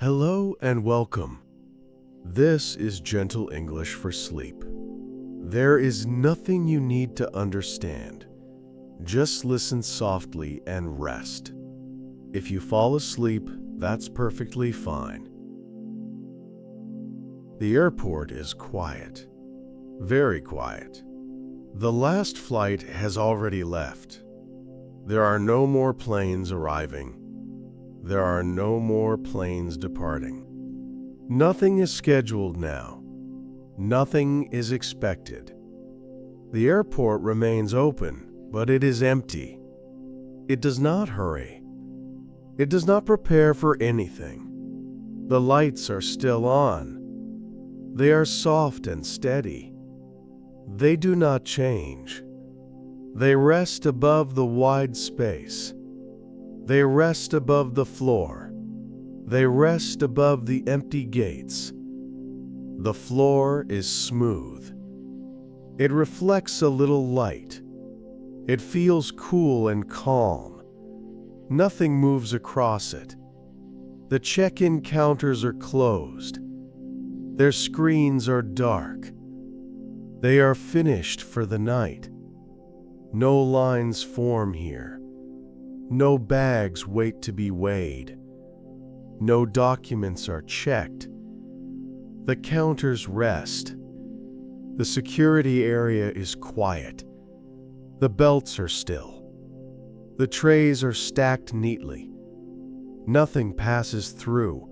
Hello and welcome. This is Gentle English for Sleep. There is nothing you need to understand. Just listen softly and rest. If you fall asleep, that's perfectly fine. The airport is quiet. Very quiet. The last flight has already left. There are no more planes arriving. There are no more planes departing. Nothing is scheduled now. Nothing is expected. The airport remains open, but it is empty. It does not hurry. It does not prepare for anything. The lights are still on. They are soft and steady. They do not change. They rest above the wide space. They rest above the floor. They rest above the empty gates. The floor is smooth. It reflects a little light. It feels cool and calm. Nothing moves across it. The check-in counters are closed. Their screens are dark. They are finished for the night. No lines form here. No bags wait to be weighed. No documents are checked. The counters rest. The security area is quiet. The belts are still. The trays are stacked neatly. Nothing passes through.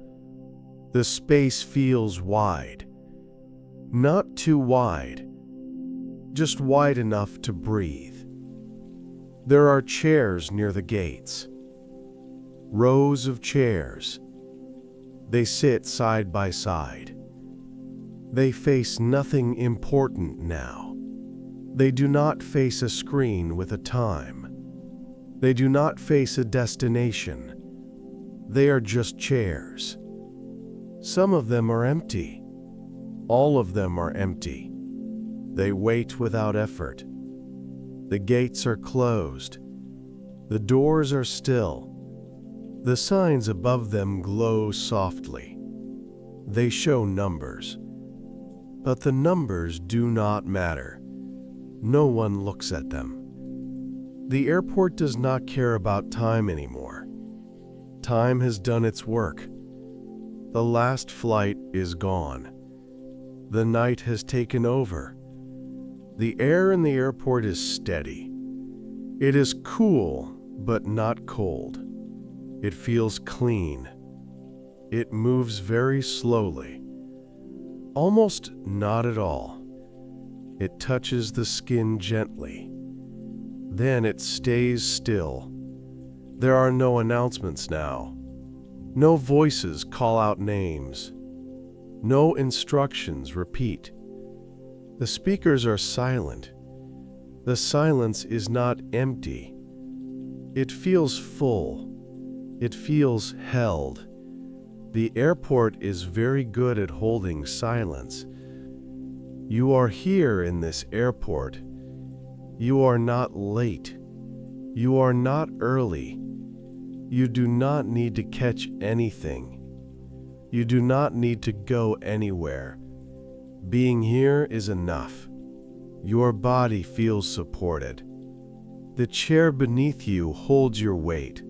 The space feels wide. Not too wide, just wide enough to breathe. There are chairs near the gates. Rows of chairs. They sit side by side. They face nothing important now. They do not face a screen with a time. They do not face a destination. They are just chairs. Some of them are empty. All of them are empty. They wait without effort. The gates are closed. The doors are still. The signs above them glow softly. They show numbers. But the numbers do not matter. No one looks at them. The airport does not care about time anymore. Time has done its work. The last flight is gone. The night has taken over. The air in the airport is steady. It is cool, but not cold. It feels clean. It moves very slowly. Almost not at all. It touches the skin gently. Then it stays still. There are no announcements now. No voices call out names. No instructions repeat. The speakers are silent. The silence is not empty. It feels full. It feels held. The airport is very good at holding silence. You are here in this airport. You are not late. You are not early. You do not need to catch anything. You do not need to go anywhere. Being here is enough. Your body feels supported. The chair beneath you holds your weight.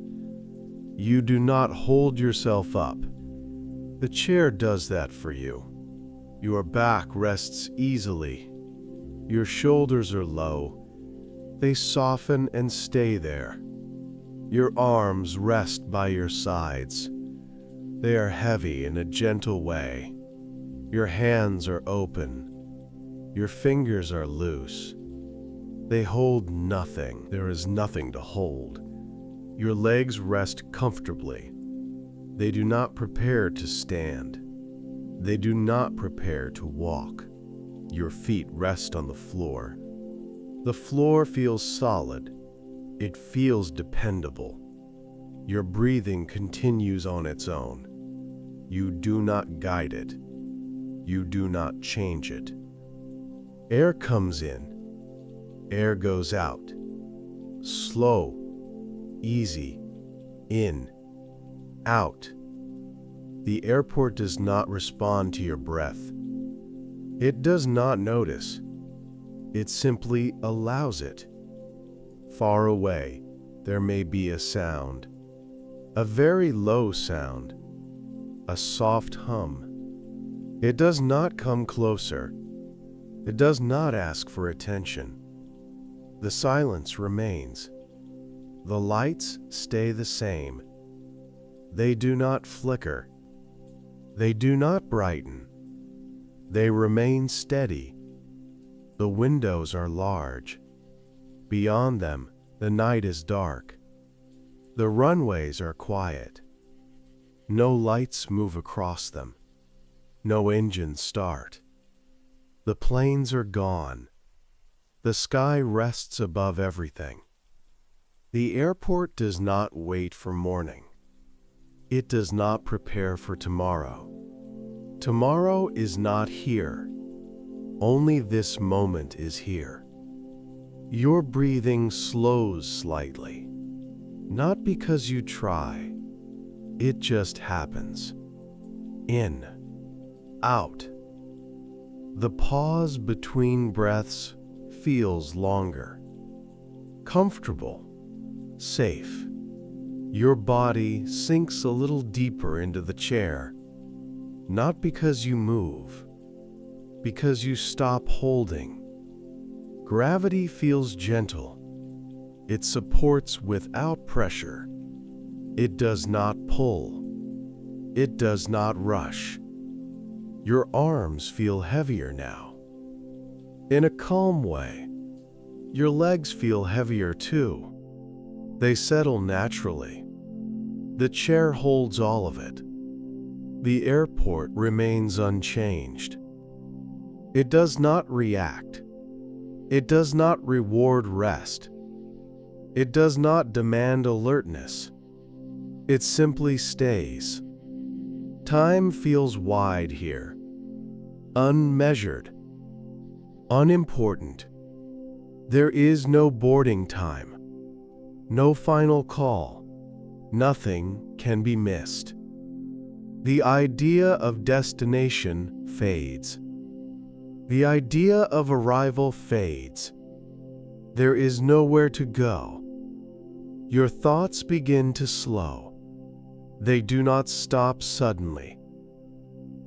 You do not hold yourself up. The chair does that for you. Your back rests easily. Your shoulders are low. They soften and stay there. Your arms rest by your sides. They are heavy in a gentle way. Your hands are open. Your fingers are loose. They hold nothing. There is nothing to hold. Your legs rest comfortably. They do not prepare to stand. They do not prepare to walk. Your feet rest on the floor. The floor feels solid. It feels dependable. Your breathing continues on its own. You do not guide it. You do not change it. Air comes in. Air goes out. Slow, easy, in, out. The airport does not respond to your breath. It does not notice. It simply allows it. Far away, there may be a sound, a very low sound, a soft hum. It does not come closer. It does not ask for attention. The silence remains. The lights stay the same. They do not flicker. They do not brighten. They remain steady. The windows are large. Beyond them, the night is dark. The runways are quiet. No lights move across them. No engines start. The planes are gone. The sky rests above everything. The airport does not wait for morning. It does not prepare for tomorrow. Tomorrow is not here. Only this moment is here. Your breathing slows slightly, not because you try. It just happens. In, out. The pause between breaths feels longer. Comfortable, safe. Your body sinks a little deeper into the chair, not because you move, because you stop holding. Gravity feels gentle. It supports without pressure. It does not pull. It does not rush. Your arms feel heavier now. In a calm way, your legs feel heavier too. They settle naturally. The chair holds all of it. The airport remains unchanged. It does not react. It does not reward rest. It does not demand alertness. It simply stays. Time feels wide here, unmeasured, unimportant. There is no boarding time, no final call. Nothing can be missed. The idea of destination fades. The idea of arrival fades. There is nowhere to go. Your thoughts begin to slow. They do not stop suddenly.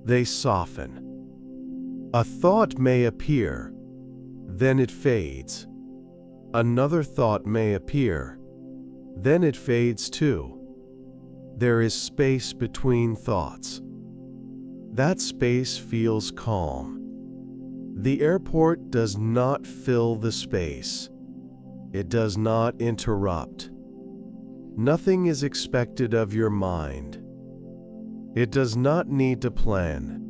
They soften. A thought may appear, then it fades. Another thought may appear, then it fades too. There is space between thoughts. That space feels calm. The airport does not fill the space. It does not interrupt. Nothing is expected of your mind. It does not need to plan.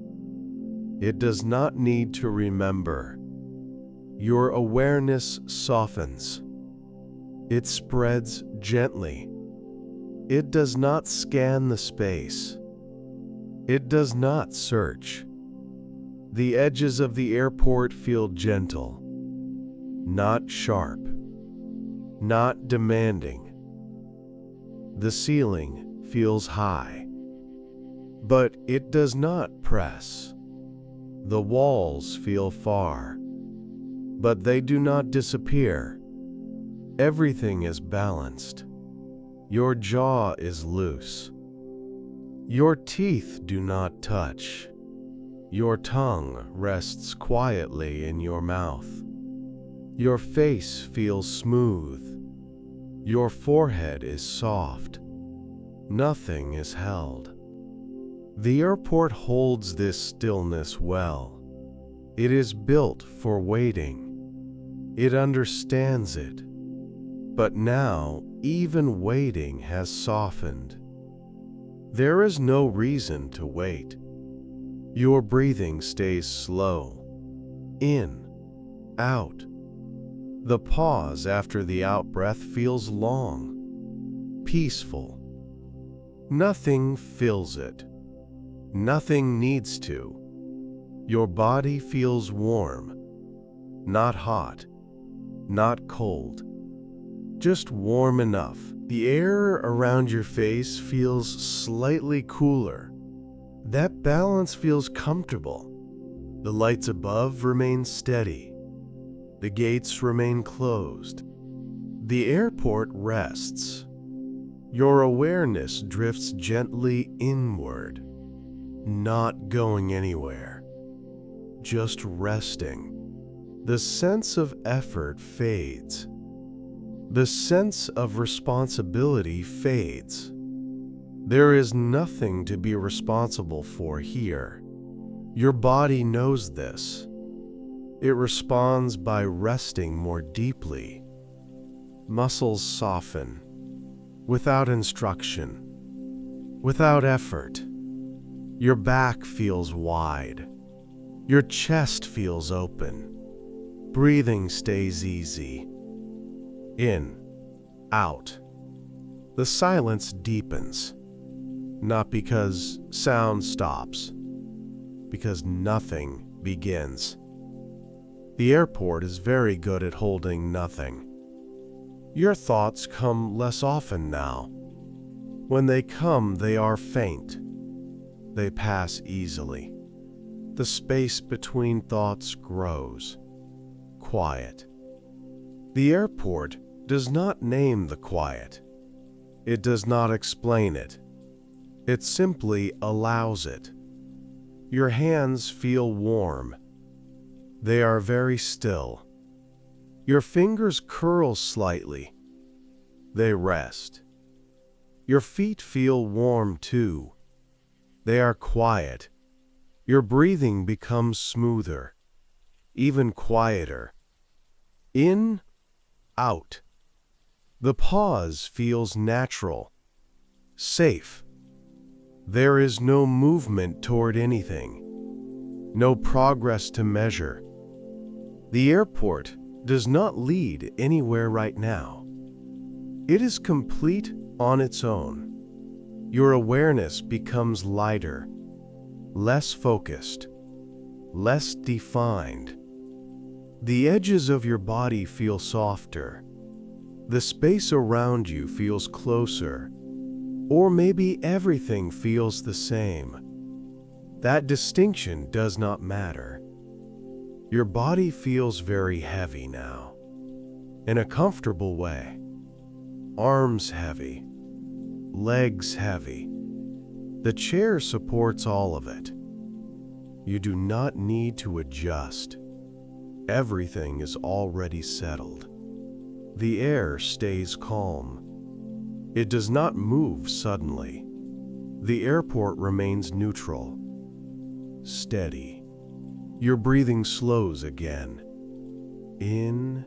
It does not need to remember. Your awareness softens. It spreads gently. It does not scan the space. It does not search. The edges of the airport feel gentle, not sharp, not demanding. The ceiling feels high, but it does not press. The walls feel far, but they do not disappear. Everything is balanced. Your jaw is loose. Your teeth do not touch. Your tongue rests quietly in your mouth. Your face feels smooth. Your forehead is soft. Nothing is held. The airport holds this stillness well. It is built for waiting. It understands it. But now, even waiting has softened. There is no reason to wait. Your breathing stays slow. In, out. The pause after the out-breath feels long, peaceful. Nothing fills it. Nothing needs to. Your body feels warm, not hot, not cold, just warm enough. The air around your face feels slightly cooler. That balance feels comfortable. The lights above remain steady. The gates remain closed. The airport rests. Your awareness drifts gently inward, not going anywhere, just resting. The sense of effort fades. The sense of responsibility fades. There is nothing to be responsible for here. Your body knows this. It responds by resting more deeply. Muscles soften, without instruction, without effort. Your back feels wide. Your chest feels open. Breathing stays easy. In, out. The silence deepens, not because sound stops, because nothing begins. The airport is very good at holding nothing. Your thoughts come less often now. When they come, they are faint. They pass easily. The space between thoughts grows. Quiet. The airport does not name the quiet. It does not explain it. It simply allows it. Your hands feel warm. They are very still. Your fingers curl slightly. They rest. Your feet feel warm too. They are quiet. Your breathing becomes smoother, even quieter. In, out. The pause feels natural, safe. There is no movement toward anything, no progress to measure. The airport does not lead anywhere right now. It is complete on its own. Your awareness becomes lighter, less focused, less defined. The edges of your body feel softer. The space around you feels closer, or maybe everything feels the same. That distinction does not matter. Your body feels very heavy now, in a comfortable way. Arms heavy, legs heavy. The chair supports all of it. You do not need to adjust. Everything is already settled. The air stays calm. It does not move suddenly. The airport remains neutral, steady. Your breathing slows again. In,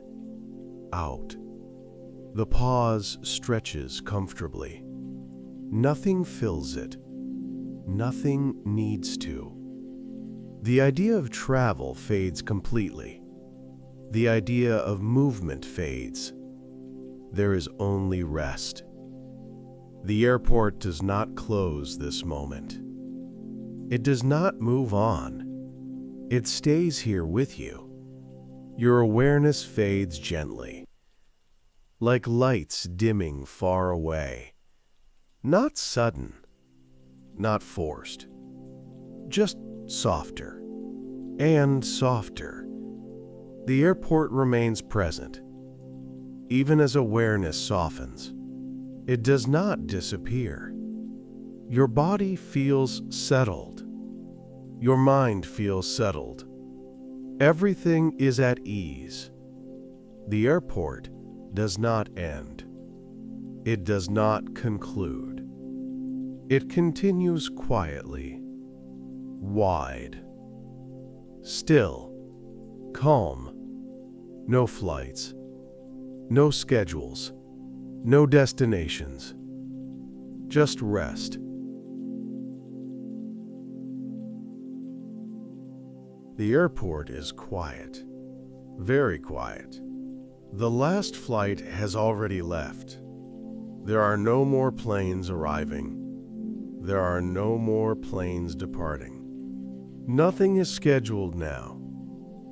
out. The pause stretches comfortably. Nothing fills it. Nothing needs to. The idea of travel fades completely. The idea of movement fades. There is only rest. The airport does not close this moment. It does not move on. It stays here with you. Your awareness fades gently, like lights dimming far away. Not sudden, not forced, just softer and softer. The airport remains present. Even as awareness softens, it does not disappear. Your body feels settled. Your mind feels settled. Everything is at ease. The airport does not end. It does not conclude. It continues quietly, wide, still, calm. No flights, no schedules, no destinations. Just rest. The airport is quiet, very quiet. The last flight has already left. There are no more planes arriving. There are no more planes departing. Nothing is scheduled now.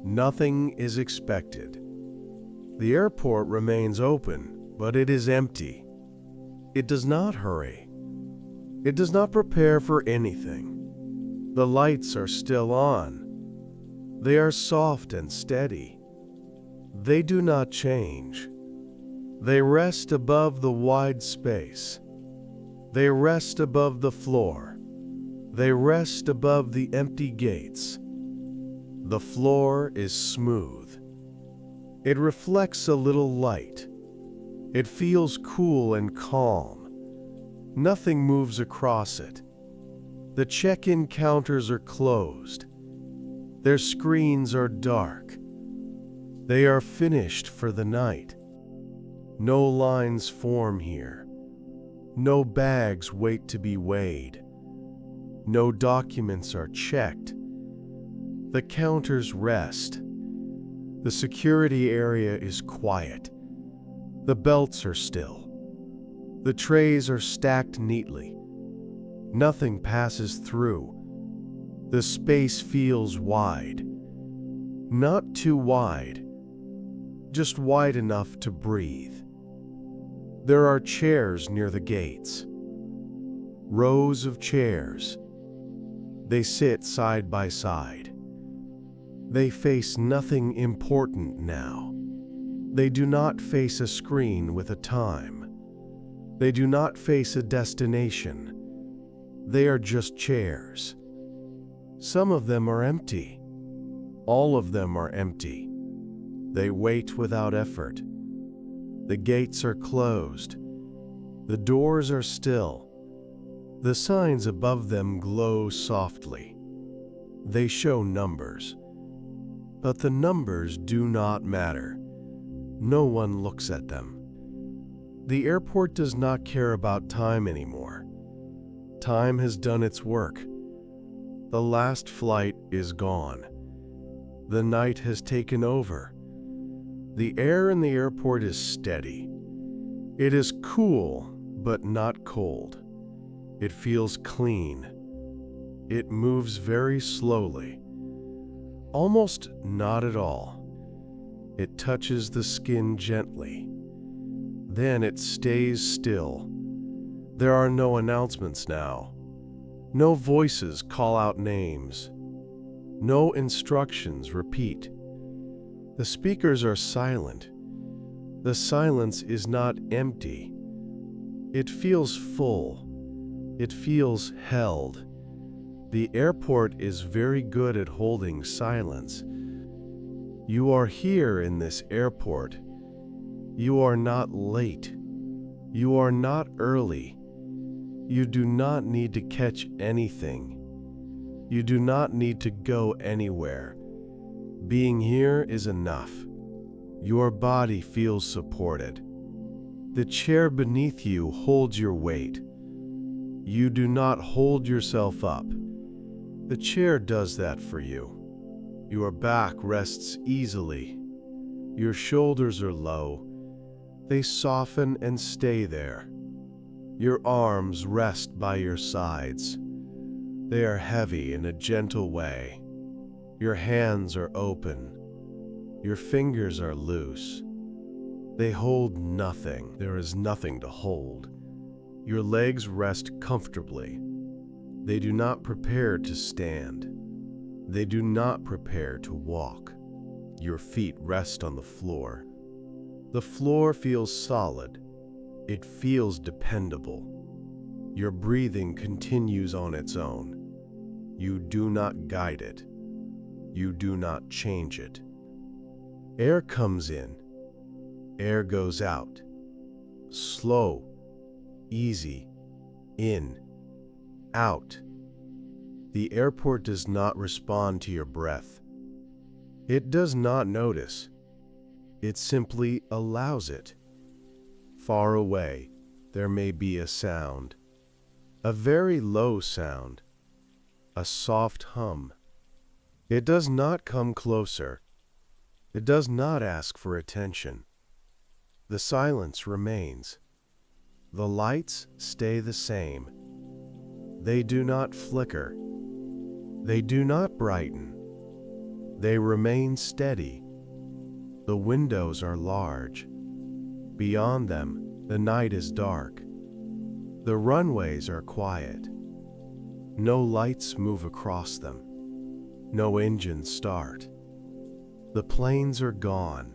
Nothing is expected. The airport remains open, but it is empty. It does not hurry. It does not prepare for anything. The lights are still on. They are soft and steady. They do not change. They rest above the wide space. They rest above the floor. They rest above the empty gates. The floor is smooth. It reflects a little light. It feels cool and calm. Nothing moves across it. The check-in counters are closed. Their screens are dark. They are finished for the night. No lines form here. No bags wait to be weighed. No documents are checked. The counters rest. The security area is quiet. The belts are still. The trays are stacked neatly. Nothing passes through. The space feels wide. Not too wide, just wide enough to breathe. There are chairs near the gates. Rows of chairs. They sit side by side. They face nothing important now. They do not face a screen with a time. They do not face a destination. They are just chairs. Some of them are empty. All of them are empty. They wait without effort. The gates are closed. The doors are still. The signs above them glow softly. They show numbers. But the numbers do not matter. No one looks at them. The airport does not care about time anymore. Time has done its work. The last flight is gone. The night has taken over. The air in the airport is steady. It is cool, but not cold. It feels clean. It moves very slowly. Almost not at all. It touches the skin gently. Then it stays still. There are no announcements now. No voices call out names. No instructions repeat. The speakers are silent. The silence is not empty. It feels full. It feels held. The airport is very good at holding silence. You are here in this airport. You are not late. You are not early. You do not need to catch anything. You do not need to go anywhere. Being here is enough. Your body feels supported. The chair beneath you holds your weight. You do not hold yourself up. The chair does that for you. Your back rests easily. Your shoulders are low. They soften and stay there. Your arms rest by your sides. They are heavy in a gentle way. Your hands are open. Your fingers are loose. They hold nothing. There is nothing to hold. Your legs rest comfortably. They do not prepare to stand. They do not prepare to walk. Your feet rest on the floor. The floor feels solid. It feels dependable. Your breathing continues on its own. You do not guide it. You do not change it. Air comes in. Air goes out. Slow, easy, in, out. The airport does not respond to your breath. It does not notice. It simply allows it. Far away, there may be a sound. A very low sound. A soft hum. It does not come closer. It does not ask for attention. The silence remains. The lights stay the same. They do not flicker. They do not brighten. They remain steady. The windows are large. Beyond them, the night is dark. The runways are quiet. No lights move across them. No engines start. The planes are gone.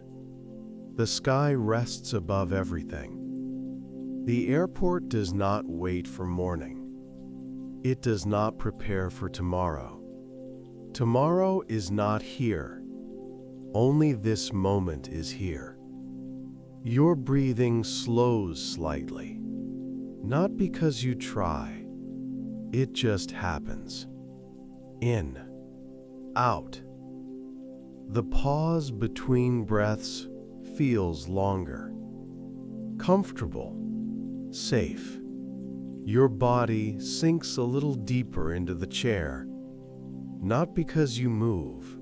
The sky rests above everything. The airport does not wait for morning. It does not prepare for tomorrow. Tomorrow is not here. Only this moment is here. Your breathing slows slightly, not because you try. It just happens. In, out. The pause between breaths feels longer. Comfortable, safe. Your body sinks a little deeper into the chair, not because you move,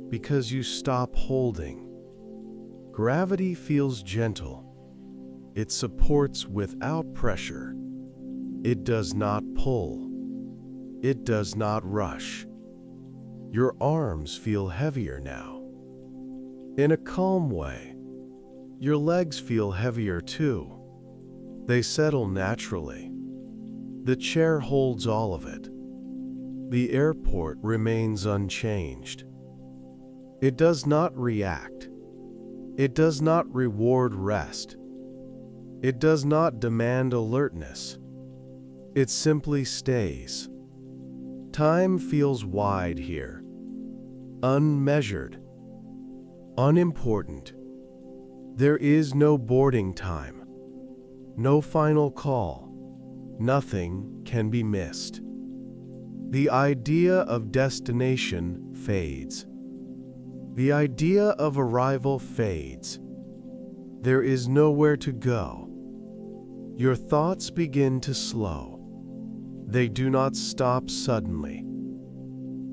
because you stop holding. Gravity feels gentle. It supports without pressure. It does not pull. It does not rush. Your arms feel heavier now. In a calm way. Your legs feel heavier too. They settle naturally. The chair holds all of it. The airport remains unchanged. It does not react. It does not reward rest. It does not demand alertness. It simply stays. Time feels wide here, unmeasured, unimportant. There is no boarding time, no final call. Nothing can be missed. The idea of destination fades. The idea of arrival fades. There is nowhere to go. Your thoughts begin to slow. They do not stop suddenly.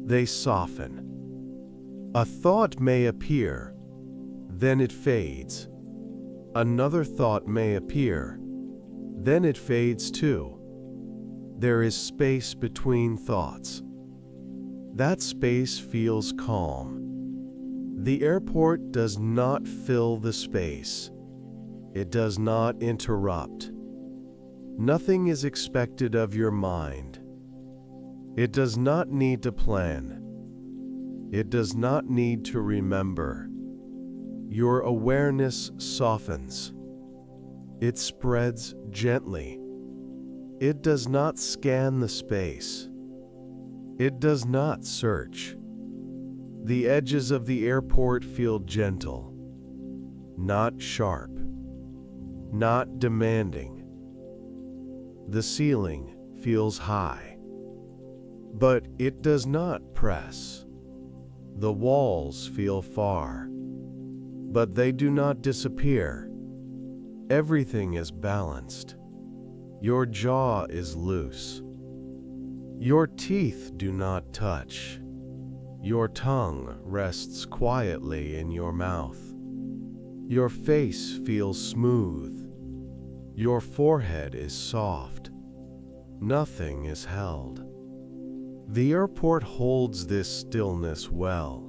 They soften. A thought may appear, then it fades. Another thought may appear, then it fades too. There is space between thoughts. That space feels calm. The airport does not fill the space. It does not interrupt. Nothing is expected of your mind. It does not need to plan. It does not need to remember. Your awareness softens. It spreads gently. It does not scan the space. It does not search. The edges of the airport feel gentle, not sharp, not demanding. The ceiling feels high, but it does not press. The walls feel far, but they do not disappear. Everything is balanced. Your jaw is loose. Your teeth do not touch. Your tongue rests quietly in your mouth. Your face feels smooth. Your forehead is soft. Nothing is held. The airport holds this stillness well.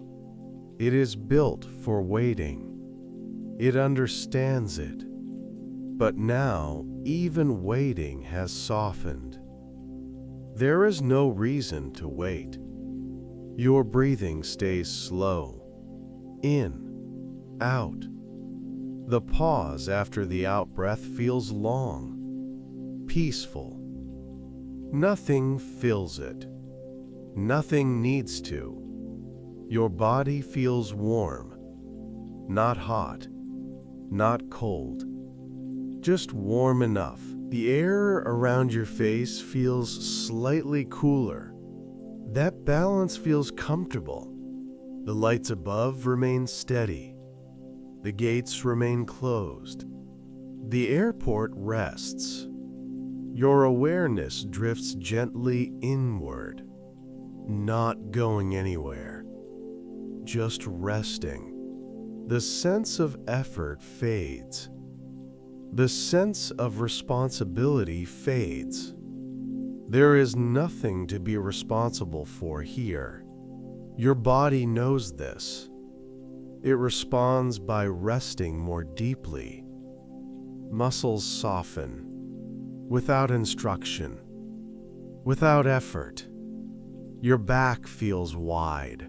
It is built for waiting. It understands it. But now, even waiting has softened. There is no reason to wait. Your breathing stays slow. In, out. The pause after the out-breath feels long, peaceful. Nothing fills it. Nothing needs to. Your body feels warm, not hot, not cold. Just warm enough. The air around your face feels slightly cooler. That balance feels comfortable. The lights above remain steady. The gates remain closed. The airport rests. Your awareness drifts gently inward, not going anywhere, just resting. The sense of effort fades. The sense of responsibility fades. There is nothing to be responsible for here. Your body knows this. It responds by resting more deeply. Muscles soften without instruction. without effort. Your back feels wide.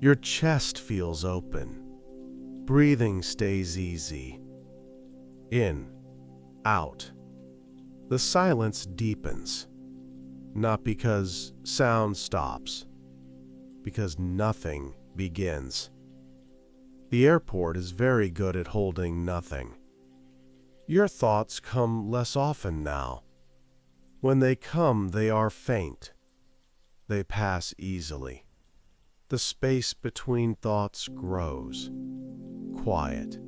Your chest feels open. Breathing stays easy. In, out. The silence deepens, not because sound stops, because nothing begins. The airport is very good at holding nothing. Your thoughts come less often now. When they come, they are faint. They pass easily. The space between thoughts grows. Quiet.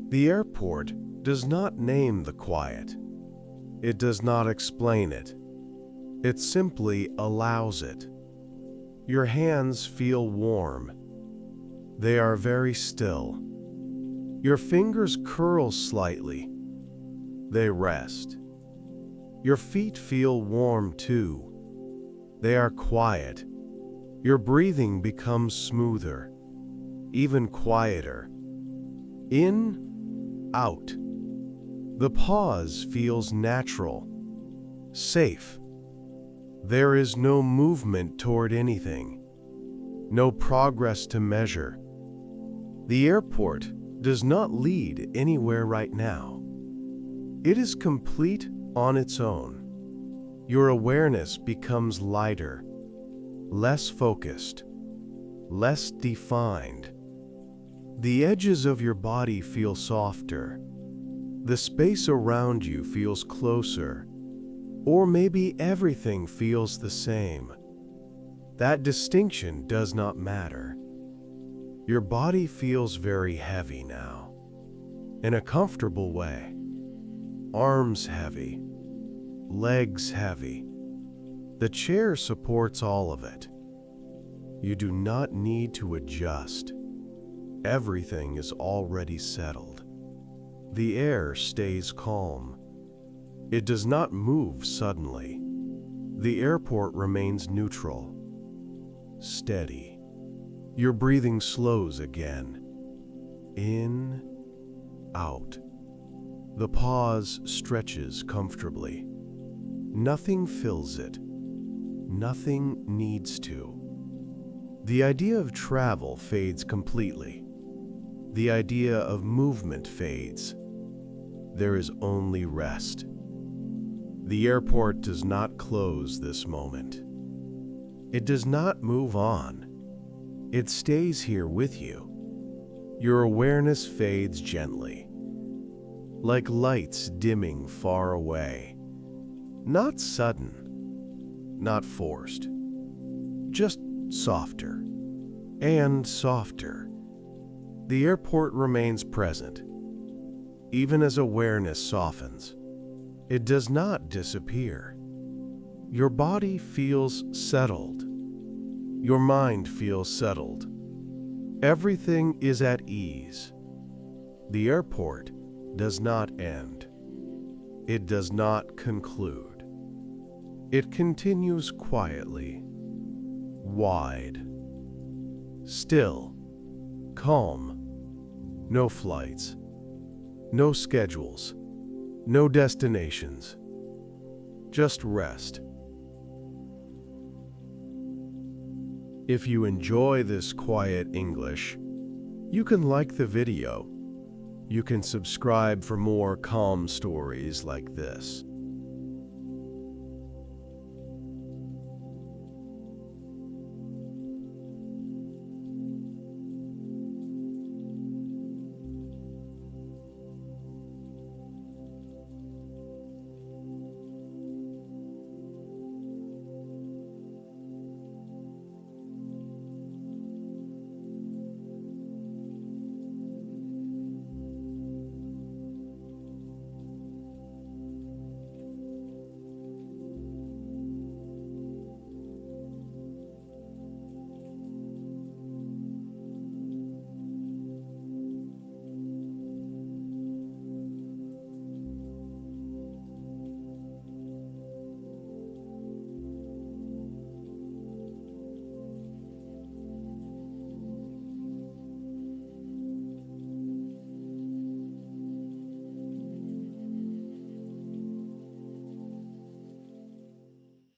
The airport does not name the quiet. It does not explain it. It simply allows it. Your hands feel warm. They are very still. Your fingers curl slightly. They rest. Your feet feel warm too. They are quiet. Your breathing becomes smoother, even quieter. In, out. The pause feels natural, safe. There is no movement toward anything, no progress to measure. The airport does not lead anywhere right now. It is complete on its own. Your awareness becomes lighter, less focused, less defined. The edges of your body feel softer. The space around you feels closer, or maybe everything feels the same. That distinction does not matter. Your body feels very heavy now, in a comfortable way. Arms heavy, legs heavy. The chair supports all of it. You do not need to adjust. Everything is already settled. The air stays calm. It does not move suddenly. The airport remains neutral, steady. Your breathing slows again. In, out. The pause stretches comfortably. Nothing fills it. Nothing needs to. The idea of travel fades completely. The idea of movement fades. There is only rest. The airport does not close this moment. It does not move on. It stays here with you. Your awareness fades gently, like lights dimming far away. Not sudden, not forced, just softer and softer. The airport remains present. Even as awareness softens, it does not disappear. Your body feels settled. Your mind feels settled. Everything is at ease. The airport does not end. It does not conclude. It continues quietly, wide, still, calm. No flights, no schedules, no destinations. Just rest. If you enjoy this quiet English, you can like the video. You can subscribe for more calm stories like this.